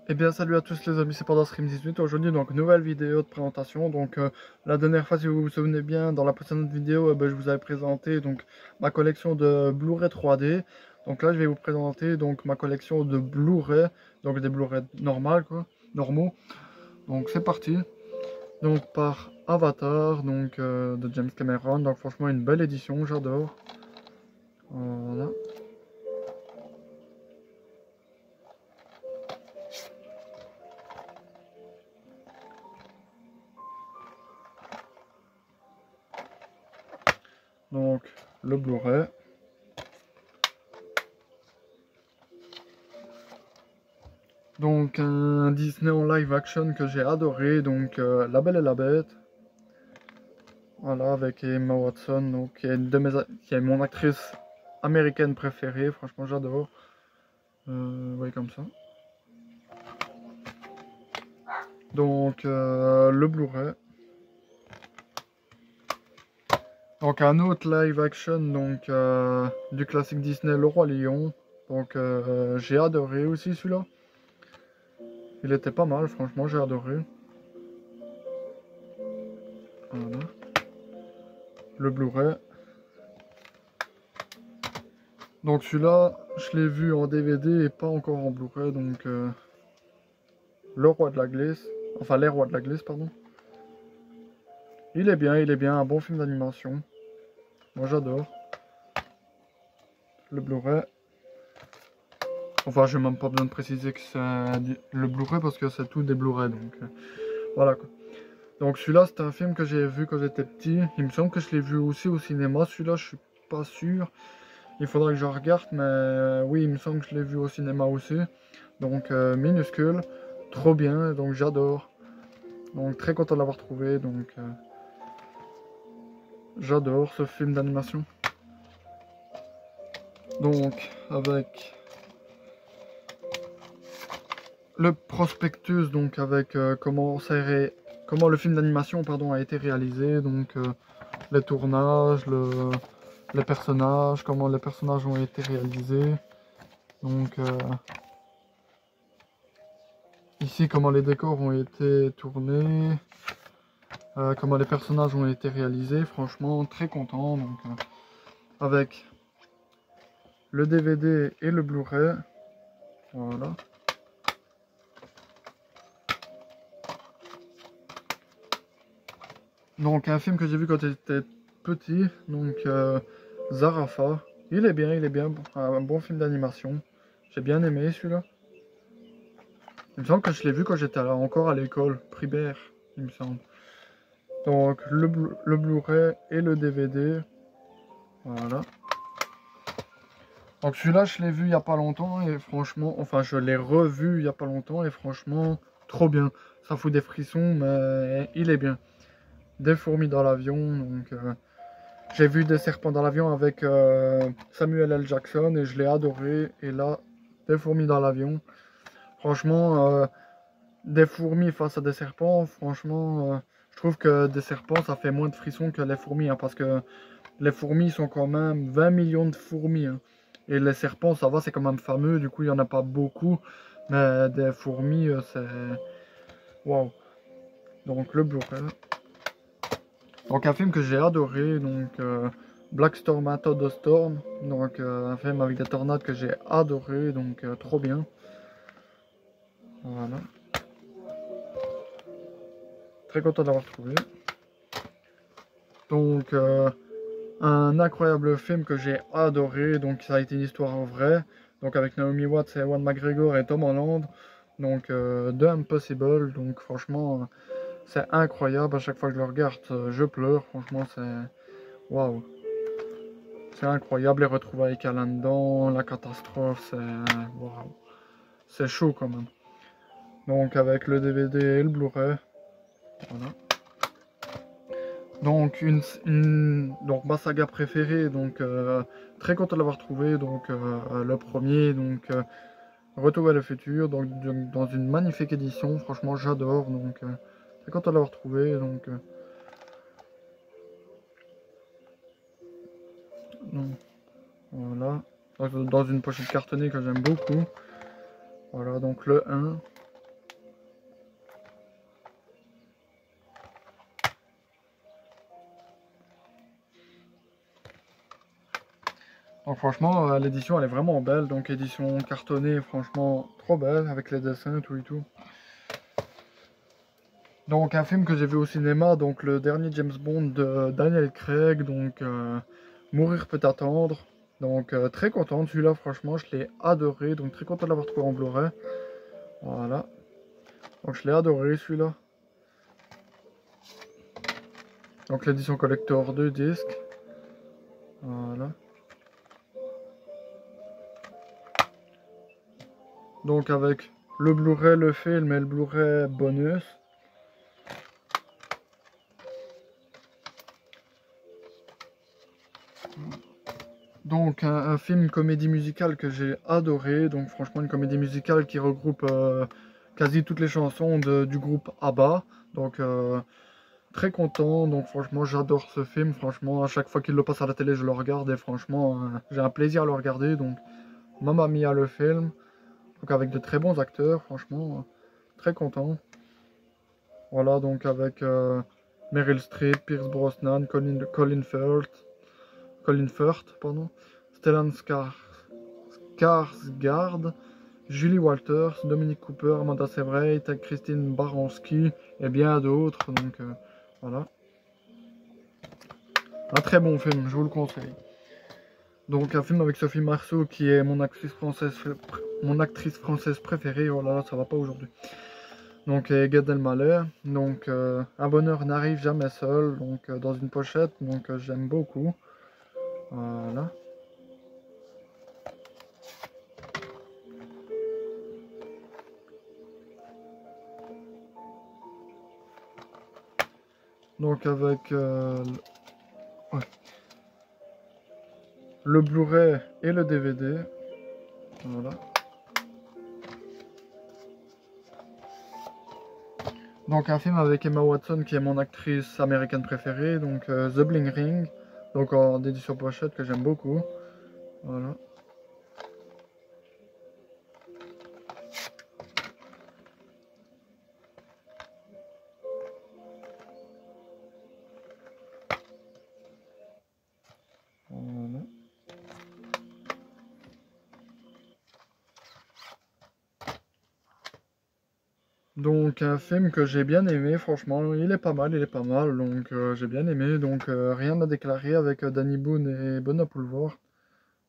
Eh bien salut à tous les amis, c'est PandaStream18. Aujourd'hui donc nouvelle vidéo de présentation. La dernière fois, si vous vous souvenez bien, dans la précédente vidéo, je vous avais présenté donc ma collection de Blu-ray 3D. Donc là je vais vous présenter donc ma collection de Blu-ray, donc des Blu-ray normales quoi, normaux. Donc c'est parti. Donc par Avatar, de James Cameron. Donc franchement une belle édition, j'adore. Voilà. Donc le Blu-ray. Donc un Disney en live action que j'ai adoré, La Belle et la Bête. Voilà, avec Emma Watson, donc, qui est mon actrice américaine préférée, franchement j'adore. Oui, comme ça. Le Blu-ray. Donc un autre live action du classique Disney Le Roi Lion. J'ai adoré aussi celui-là. Il était pas mal, franchement j'ai adoré. Voilà. Le Blu-ray. Donc celui-là, je l'ai vu en DVD et pas encore en Blu-ray, Le Roi de la Glisse. Enfin, Les Rois de la Glisse, pardon. Il est bien, un bon film d'animation. Moi j'adore. Le Blu-ray. Enfin, j'ai même pas besoin de préciser que c'est le Blu-ray parce que c'est tout des Blu-ray, voilà quoi. Donc celui-là, c'est un film que j'ai vu quand j'étais petit. Il me semble que je l'ai vu aussi au cinéma. Celui-là, je suis pas sûr. Il faudrait que je regarde, mais oui, il me semble que je l'ai vu au cinéma aussi. Minuscule, trop bien, donc j'adore. Donc très content de l'avoir trouvé, j'adore ce film d'animation. Donc avec le prospectus, comment le film d'animation pardon a été réalisé, les tournages, les personnages, comment les personnages ont été réalisés. Ici comment les décors ont été tournés, comment les personnages ont été réalisés. Franchement très content. Avec le DVD et le Blu-ray. Voilà. Donc un film que j'ai vu quand j'étais petit, Zarafa. Il est bien, un bon film d'animation. J'ai bien aimé celui-là. Il me semble que je l'ai vu quand j'étais encore à l'école primaire, il me semble. Donc le Blu-ray et le DVD. Voilà. Donc celui-là, je l'ai vu il n'y a pas longtemps et franchement, enfin je l'ai revu il n'y a pas longtemps et franchement, trop bien. Ça fout des frissons, mais il est bien. Des fourmis dans l'avion, j'ai vu des serpents dans l'avion avec Samuel L. Jackson et je l'ai adoré. Et là, des fourmis dans l'avion. Franchement, des fourmis face à des serpents, franchement, je trouve que des serpents, ça fait moins de frissons que les fourmis. Hein, parce que les fourmis sont quand même 20 millions de fourmis. Hein, et les serpents, ça va, c'est quand même fameux. Du coup, il n'y en a pas beaucoup. Mais des fourmis, c'est... Waouh. Donc, le Blu-ray. Donc un film que j'ai adoré, Black Storm Out of the Storm, un film avec des tornades que j'ai adoré, trop bien. Voilà. Très content d'avoir trouvé. Un incroyable film que j'ai adoré, ça a été une histoire vraie, avec Naomi Watts et Ewan McGregor et Tom Holland, The Impossible, franchement c'est incroyable, à chaque fois que je le regarde je pleure, franchement c'est waouh. C'est incroyable, les retrouvailles qu'il y a là-dedans, la catastrophe, waouh. C'est chaud quand même. Avec le DVD et le Blu-ray. Voilà. Ma saga préférée, très content de l'avoir trouvé. Le premier, Retour vers le futur, dans une magnifique édition. Franchement, j'adore. Très content de l'avoir trouvé. Voilà. Dans une pochette cartonnée que j'aime beaucoup. Voilà, le 1. Donc franchement, l'édition elle est vraiment belle, donc édition cartonnée, franchement trop belle, avec les dessins, tout et tout. Donc un film que j'ai vu au cinéma, donc le dernier James Bond de Daniel Craig, donc Mourir peut attendre. Donc très content de celui-là, franchement, je l'ai adoré, donc très content de l'avoir trouvé en Blu-ray. Voilà. Donc je l'ai adoré celui-là. Donc l'édition collector 2 disques. Voilà. Donc avec le Blu-ray, le film et le Blu-ray bonus. Donc un film comédie musicale que j'ai adoré. Donc franchement une comédie musicale qui regroupe quasi toutes les chansons du groupe ABBA. Donc très content. Donc franchement j'adore ce film. Franchement à chaque fois qu'il le passe à la télé je le regarde et franchement j'ai un plaisir à le regarder. Donc Mamma Mia le film. Donc avec de très bons acteurs. Franchement très content. Voilà donc avec Meryl Streep, Pierce Brosnan, Colin Firth, pardon, Stellan Skarsgård, Julie Walters, Dominic Cooper, Amanda Seyfried, Christine Baranski et bien d'autres. Donc voilà. Un très bon film, je vous le conseille. Donc un film avec Sophie Marceau qui est mon actrice française préférée. Oh là là, ça va pas aujourd'hui. Donc Gad Elmaleh. Donc un bonheur n'arrive jamais seul. Donc dans une pochette. Donc j'aime beaucoup. Voilà. Donc avec ouais, le Blu-ray et le DVD. Voilà. Donc un film avec Emma Watson qui est mon actrice américaine préférée. Donc The Bling Ring. Donc en édition pochette que j'aime beaucoup. Voilà. Voilà. Donc un film que j'ai bien aimé, franchement, il est pas mal, donc j'ai bien aimé, donc rien à déclarer avec Danny Boone et Benoît Poelvoort.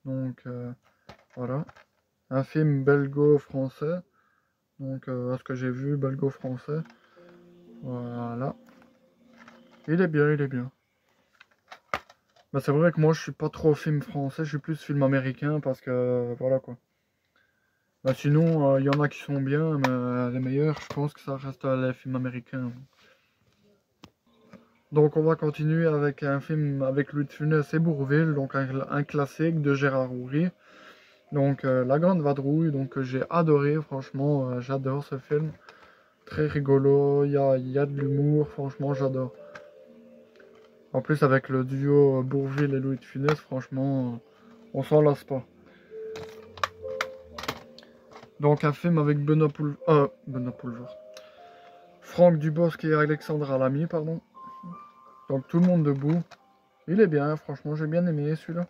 Donc voilà, un film belgo-français, donc à ce que j'ai vu, belgo-français, voilà. Il est bien, il est bien. Bah, c'est vrai que moi je suis pas trop film français, je suis plus film américain parce que voilà quoi. Bah, sinon, il y en a qui sont bien, mais les meilleurs, je pense que ça reste les films américains. Donc on va continuer avec un film avec Louis de Funès et Bourvil, donc un classique de Gérard Houry. Donc La Grande Vadrouille, donc j'ai adoré, franchement, j'adore ce film. Très rigolo, il y a de l'humour, franchement j'adore. En plus avec le duo Bourvil et Louis de Funès, franchement, on s'en lasse pas. Donc un film avec Benoît Poelvoort. Franck Dubosc et Alexandra Lamy, pardon. Donc tout le monde debout. Il est bien, franchement, j'ai bien aimé celui-là.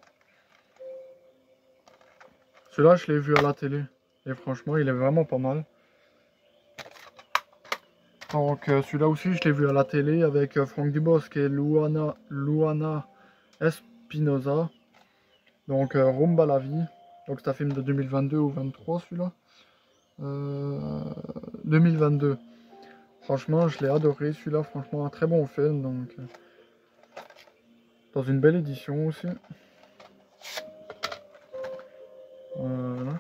Celui-là, je l'ai vu à la télé. Et franchement, il est vraiment pas mal. Donc celui-là aussi, je l'ai vu à la télé avec Franck Dubosc et Luana Espinosa. Donc Rumba la vie. Donc c'est un film de 2022 ou 2023 celui-là. 2022. Franchement, je l'ai adoré celui-là. Franchement, un très bon film. Donc dans une belle édition aussi. Voilà.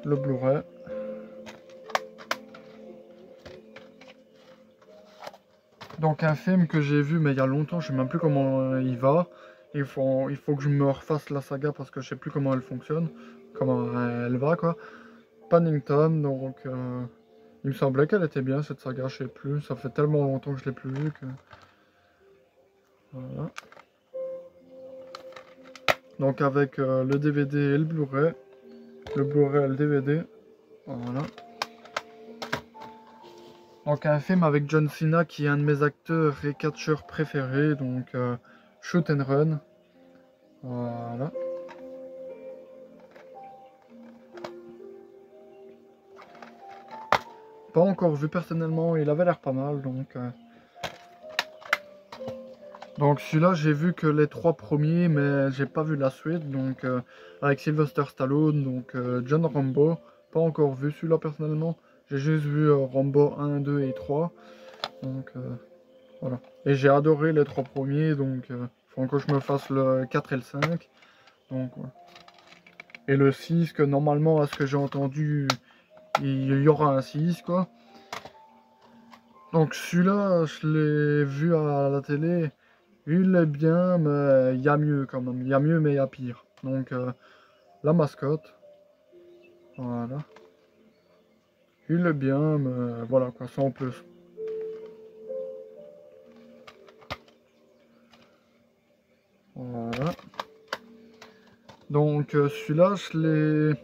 Le Blu-ray. Donc un film que j'ai vu mais il y a longtemps, je sais même plus comment il va. Il faut que je me refasse la saga parce que je sais plus comment elle fonctionne, comment elle va quoi. Paddington, donc il me semblait qu'elle était bien cette saga, je sais plus. Ça fait tellement longtemps que je l'ai plus vue que... Voilà. Donc avec le DVD et le Blu-ray. Le Blu-ray et le DVD. Voilà. Donc un film avec John Cena qui est un de mes acteurs et catcheurs préférés, donc Shoot and Run. Voilà. Pas encore vu personnellement, il avait l'air pas mal, donc celui-là j'ai vu que les 3 premiers, mais j'ai pas vu la suite, donc avec Sylvester Stallone, donc John Rambo, pas encore vu celui-là personnellement, j'ai juste vu Rambo 1, 2 et 3, donc voilà. Et j'ai adoré les 3 premiers, donc faut que je me fasse le 4 et le 5, donc ouais. Et le 6, que normalement à ce que j'ai entendu, il y aura un 6 quoi. Donc celui-là, je l'ai vu à la télé. Il est bien, mais il y a mieux quand même. Il y a mieux, mais il y a pire. Donc la mascotte. Voilà. Il est bien, mais voilà quoi, sans plus. Voilà. Donc celui-là, je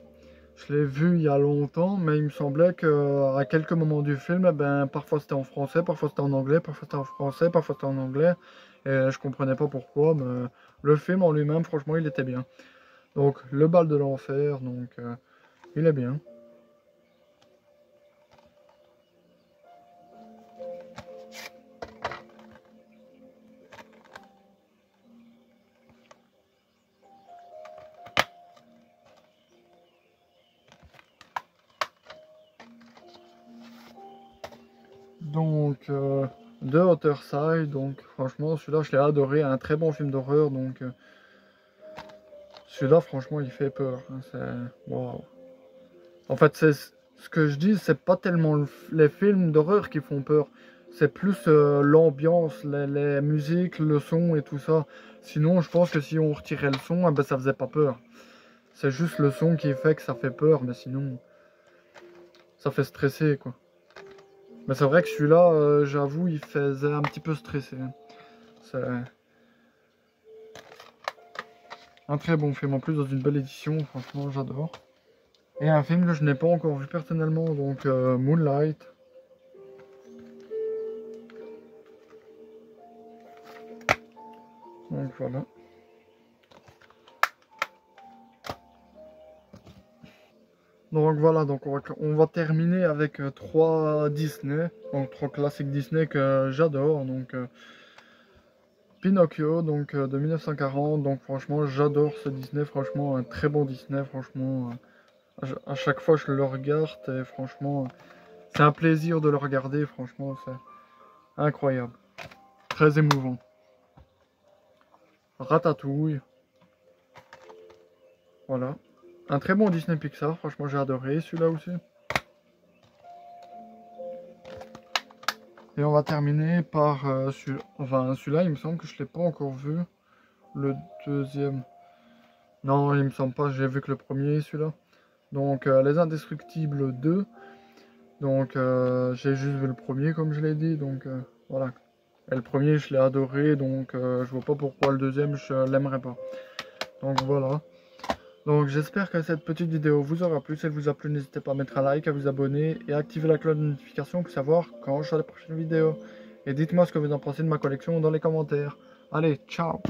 l'ai vu il y a longtemps, mais il me semblait qu'à quelques moments du film, eh ben, parfois c'était en français, parfois c'était en anglais, parfois c'était en français, parfois c'était en anglais. Et je comprenais pas pourquoi, mais le film en lui-même, franchement, il était bien. Donc le bal de l'enfer, donc il est bien. Donc The Other Side, donc franchement celui-là je l'ai adoré, un très bon film d'horreur, donc celui-là franchement il fait peur, hein, c'est waouh. En fait c'est ce que je dis, c'est pas tellement les films d'horreur qui font peur, c'est plus l'ambiance, les musiques, le son et tout ça. Sinon je pense que si on retirait le son, eh ben, ça faisait pas peur. C'est juste le son qui fait que ça fait peur, mais sinon ça fait stresser quoi. Mais c'est vrai que celui-là, j'avoue, il faisait un petit peu stresser. C'est un très bon film, en plus dans une belle édition, franchement j'adore. Et un film que je n'ai pas encore vu personnellement, donc Moonlight. Donc voilà. Donc voilà, donc on va terminer avec 3 Disney, donc 3 classiques Disney que j'adore. Donc Pinocchio, donc de 1940, donc franchement j'adore ce Disney, franchement un très bon Disney, franchement. À chaque fois je le regarde et franchement c'est un plaisir de le regarder, franchement c'est incroyable, très émouvant. Ratatouille, voilà. Un très bon Disney Pixar, franchement j'ai adoré celui-là aussi. Et on va terminer par celui-là, il me semble que je ne l'ai pas encore vu. Le deuxième. Non, il me semble pas, j'ai vu que le premier, celui-là. Donc Les Indestructibles 2. Donc j'ai juste vu le premier comme je l'ai dit, donc voilà. Et le premier je l'ai adoré, donc je vois pas pourquoi le deuxième je l'aimerais pas. Donc voilà. Donc j'espère que cette petite vidéo vous aura plu. Si elle vous a plu, n'hésitez pas à mettre un like, à vous abonner et à activer la cloche de notification pour savoir quand je ferai la prochaine vidéo. Et dites-moi ce que vous en pensez de ma collection dans les commentaires. Allez, ciao!